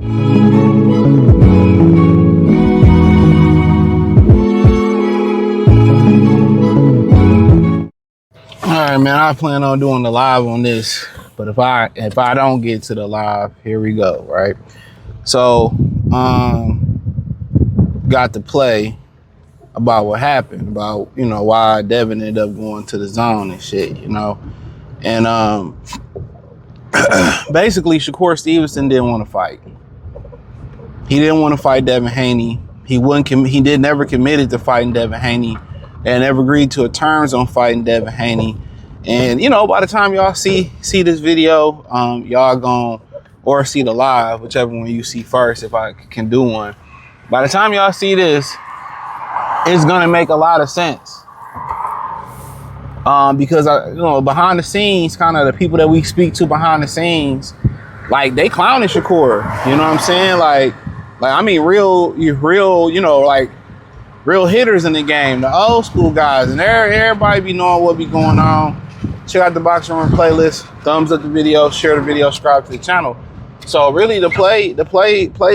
All right, man, I plan on doing the live on this, but if I don't get to the live, here we go, right? So, got to play about what happened, about, you know, why Devin ended up going to the zone and shit, you know? And basically, Shakur Stevenson didn't want to fight. He didn't want to fight Devin Haney. He never committed to fighting Devin Haney, and never agreed to terms on fighting Devin Haney. And, you know, by the time y'all see this video, y'all gon' or see the live, whichever one you see first, if I can do one. By the time y'all see this, it's gonna make a lot of sense. Because, you know, behind the scenes, kind of the people that we speak to behind the scenes, like, they clowning Shakur. You know what I'm saying? Like I mean, real, you know, like, real hitters in the game, the old school guys, and everybody be knowing what be going on. Check out the Boxing Room playlist. Thumbs up the video, share the video, subscribe to the channel. So really, the play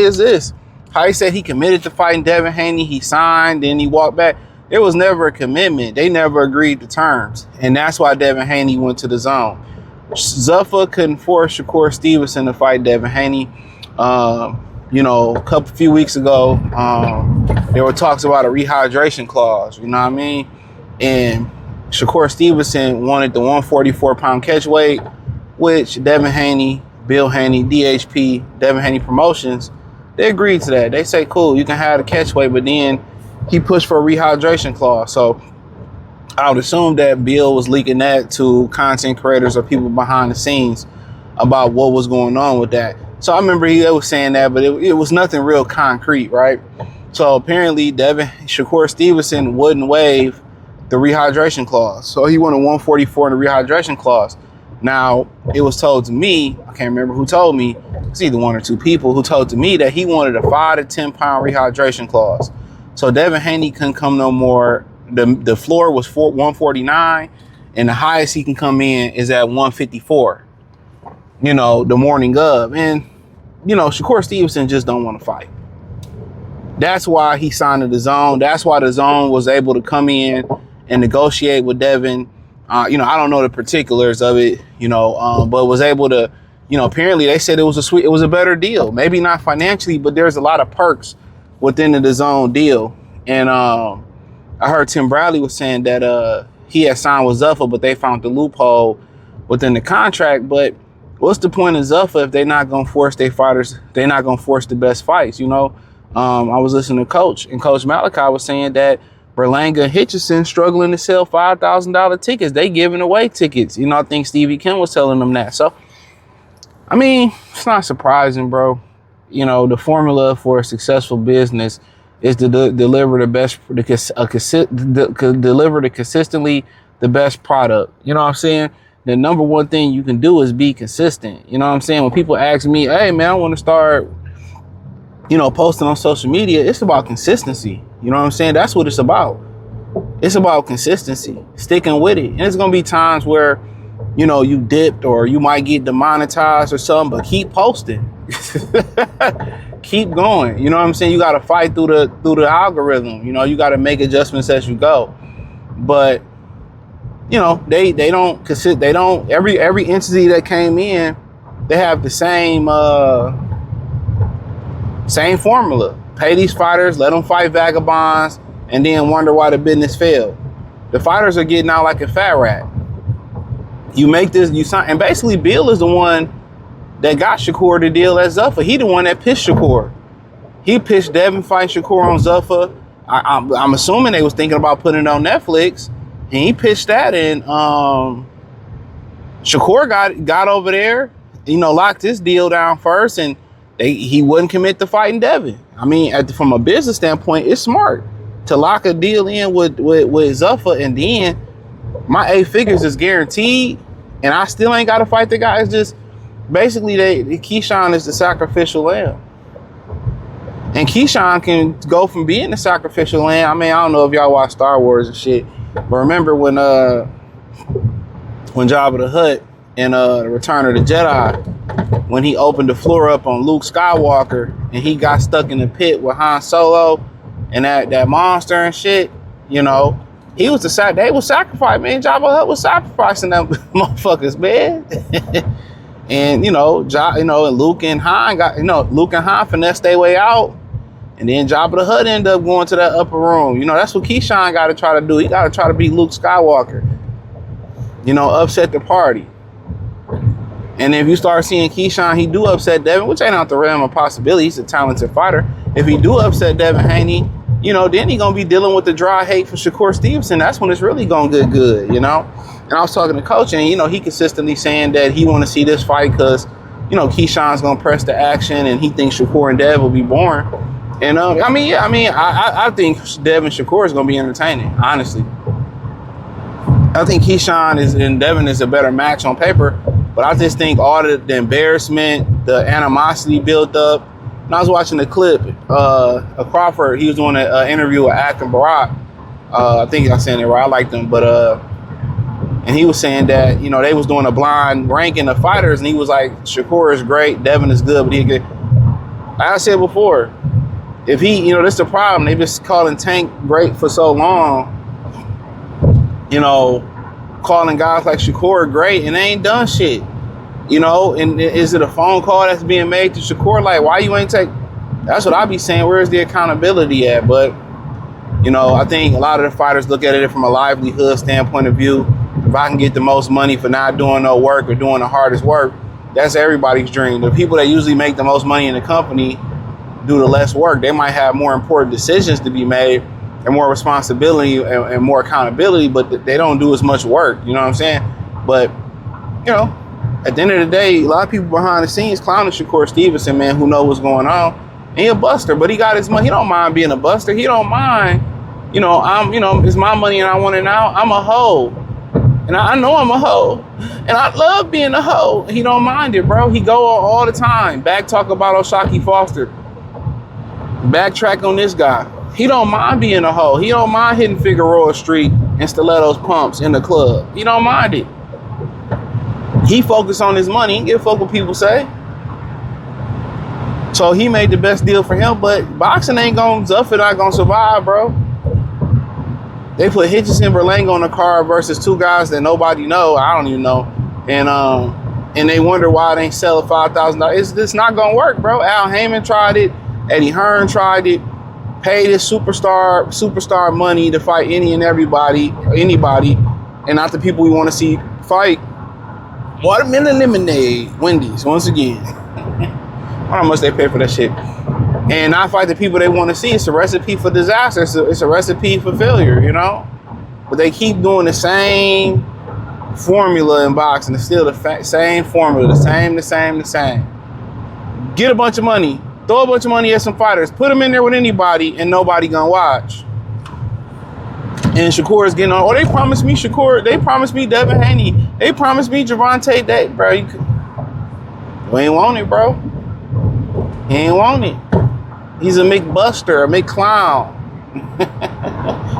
is this. How he said he committed to fighting Devin Haney, he signed, then he walked back. There was never a commitment. They never agreed to terms, and that's why Devin Haney went to the zone. Zuffa couldn't force Shakur Stevenson to fight Devin Haney. You know, a few weeks ago, there were talks about a rehydration clause. You know what I mean? And Shakur Stevenson wanted the 144-pound catch weight, which Devin Haney, Bill Haney, DHP, Devin Haney Promotions, they agreed to that. They say, cool, you can have the catch weight, but then he pushed for a rehydration clause. So I would assume that Bill was leaking that to content creators or people behind the scenes about what was going on with that. So I remember he was saying that, but it was nothing real concrete, right? So apparently Shakur Stevenson wouldn't waive the rehydration clause. So he wanted 144 in the rehydration clause. Now, it was told to me, I can't remember who told me, it's either one or two people who told to me that he wanted a 5 to 10 pound rehydration clause. So Devin Haney couldn't come no more. The floor was 149, and the highest he can come in is at 154, you know, the morning of. And, you know, Shakur Stevenson just don't want to fight. That's why he signed to the zone. That's why the zone was able to come in and negotiate with Devin. You know, I don't know the particulars of it, you know, but was able to, you know, apparently they said it was a better deal. Maybe not financially, but there's a lot of perks within the zone deal. And I heard Tim Bradley was saying that he had signed with Zuffa, but they found the loophole within the contract. But what's the point of Zuffa if they're not going to force their fighters? They're not going to force the best fights, you know? I was listening to Coach, and Coach Malachi was saying that Berlanga and Hitchison struggling to sell $5,000 tickets. They giving away tickets. You know, I think Stevie Kim was telling them that. So, I mean, it's not surprising, bro. You know, the formula for a successful business is to deliver consistently the best product. You know what I'm saying? The number one thing you can do is be consistent. You know what I'm saying? When people ask me, hey, man, I want to start, you know, posting on social media, it's about consistency. You know what I'm saying? That's what it's about. It's about consistency, sticking with it. And it's going to be times where, you know, you dipped or you might get demonetized or something, but keep posting. Keep going. You know what I'm saying? You got to fight through the algorithm. You know, you got to make adjustments as you go. But, you know, they don't consist. They don't, every entity that came in, they have the same formula. Pay these fighters, let them fight vagabonds, and then wonder why the business failed. The fighters are getting out like a fat rat. You make this, you sign, and basically Bill is the one that got Shakur the deal at Zuffa. He the one that pitched Shakur. He pitched Devin fight Shakur on Zuffa. I'm assuming they was thinking about putting it on Netflix, and he pitched that, and Shakur got over there, you know, locked his deal down first, and he wouldn't commit to fighting Devin. I mean, from a business standpoint, it's smart to lock a deal in with Zuffa, and then my 8 figures is guaranteed, and I still ain't got to fight the guy. It's just basically Keyshawn is the sacrificial lamb, and Keyshawn can go from being the sacrificial lamb. I mean, I don't know if y'all watch Star Wars and shit, but remember when Jabba the Hutt in the Return of the Jedi, when he opened the floor up on Luke Skywalker and he got stuck in the pit with Han Solo and that monster and shit, you know, they was sacrificing, man. Jabba the Hutt was sacrificing them motherfuckers, man. And and Luke and Han finessed their way out. And then Jabba the Hutt ended up going to that upper room. You know, that's what Keyshawn got to try to do. He got to try to beat Luke Skywalker. You know, upset the party. And if you start seeing Keyshawn, he do upset Devin, which ain't out the realm of possibility. He's a talented fighter. If he do upset Devin Haney, you know, then he going to be dealing with the dry hate for Shakur Stevenson. That's when it's really going to get good, you know. And I was talking to Coach, and, you know, he consistently saying that he want to see this fight because, you know, Keyshawn's going to press the action, and he thinks Shakur and Dev will be boring. And, I think Devin Shakur is going to be entertaining, honestly. I think Keyshawn and Devin is a better match on paper, but I just think all the embarrassment, the animosity built up. And I was watching the clip, Crawford, he was doing an interview with Akim Barak. I think I'm saying it right, I like them, but and he was saying that, you know, they was doing a blind ranking of fighters, and he was like, Shakur is great, Devin is good, but he good. Like I said before, if he, you know, that's the problem. They've been calling Tank great for so long, you know, calling guys like Shakur great, and they ain't done shit. You know, and is it a phone call that's being made to Shakur? Like, why you ain't take? That's what I be saying. Where's the accountability at? But, you know, I think a lot of the fighters look at it from a livelihood standpoint of view. If I can get the most money for not doing no work or doing the hardest work, that's everybody's dream. The people that usually make the most money in the company do the less work. They might have more important decisions to be made and more responsibility and more accountability, but they don't do as much work. You know what I'm saying? But, you know, at the end of the day, a lot of people behind the scenes clowning Shakur Stevenson, man, who know what's going on. And he a buster, but he got his money. He don't mind being a buster. He don't mind, you know, it's my money and I want it now. I'm a hoe. And I know I'm a hoe. And I love being a hoe. He don't mind it, bro. He go all the time. Back talk about O'Shaquie Foster. Backtrack on this guy. He don't mind being a hoe. He don't mind hitting Figueroa Street and Stilettos pumps in the club. He don't mind it. He focused on his money. He didn't give a fuck what people say. So he made the best deal for him, but boxing ain't gonna, Zuffet not gonna survive, bro. They put Hitchison Berlanga on the card versus two guys that nobody know. I don't even know. And they wonder why they ain't sell $5,000. It's not gonna work, bro. Al Heyman tried it. Eddie Hearn tried it. Paid his superstar money to fight anybody, and not the people we want to see fight. Watermelon lemonade, Wendy's, once again. How much they pay for that shit? And not fight the people they want to see. It's a recipe for disaster. It's a recipe for failure, you know? But they keep doing the same formula in boxing. It's still the same formula, the same. Get a bunch of money. Throw a bunch of money at some fighters. Put them in there with anybody, and nobody gonna watch. And Shakur is getting on. Oh, they promised me Shakur. They promised me Devin Haney. They promised me Javante Day, bro. You ain't want it, bro. He ain't want it. He's a McBuster, a McClown,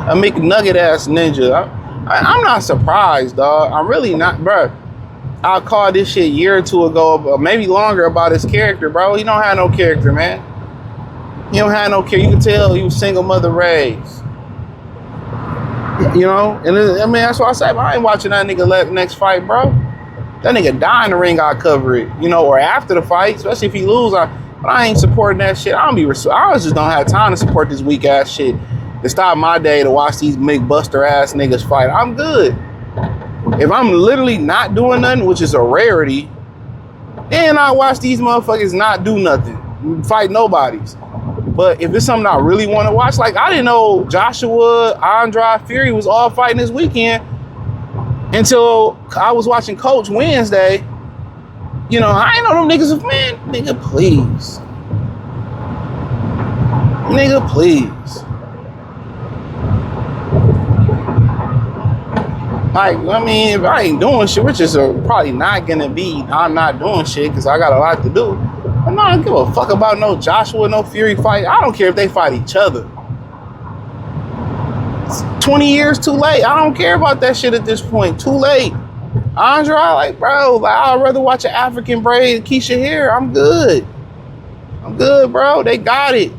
a McNugget ass ninja. I'm not surprised, dog. I'm really not, bro. I called this shit a year or two ago, maybe longer, about his character, bro. He don't have no character, man. He don't have no character. You can tell he was single mother raised. You know? And I mean, that's why I say, I ain't watching that nigga next fight, bro. That nigga die in the ring, I'll cover it. You know, or after the fight, especially if he lose. But I ain't supporting that shit. I just don't have time to support this weak ass shit. To stop my day to watch these McBuster ass niggas fight. I'm good. If I'm literally not doing nothing, which is a rarity, then I watch these motherfuckers not do nothing, fight nobodies. But if it's something I really want to watch, like I didn't know Joshua, Andrade, Fury was all fighting this weekend until I was watching Coach Wednesday. You know, I ain't know them niggas, man, nigga, please. Nigga, please. Like, I mean, if I ain't doing shit, which is probably not gonna be, I'm not doing shit because I got a lot to do. I'm not gonna give a fuck about no Joshua, no Fury fight. I don't care if they fight each other. It's 20 years too late. I don't care about that shit at this point. Too late. Andre, like, bro, like, I'd rather watch an African braid Keisha hair. I'm good. I'm good, bro. They got it.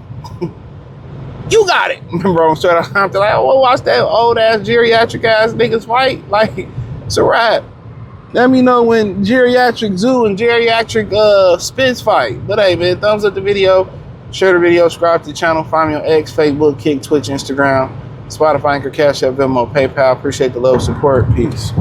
You got it. Bro, I'm straight up. I'm like, oh, watch that old ass geriatric ass niggas fight. Like, it's a wrap. Let me know when geriatric zoo and geriatric Spence fight. But hey, man, thumbs up the video. Share the video. Subscribe to the channel. Find me on X, Facebook, Kick, Twitch, Instagram, Spotify, Anchor, Cash App, Venmo, PayPal. Appreciate the love, support. Peace.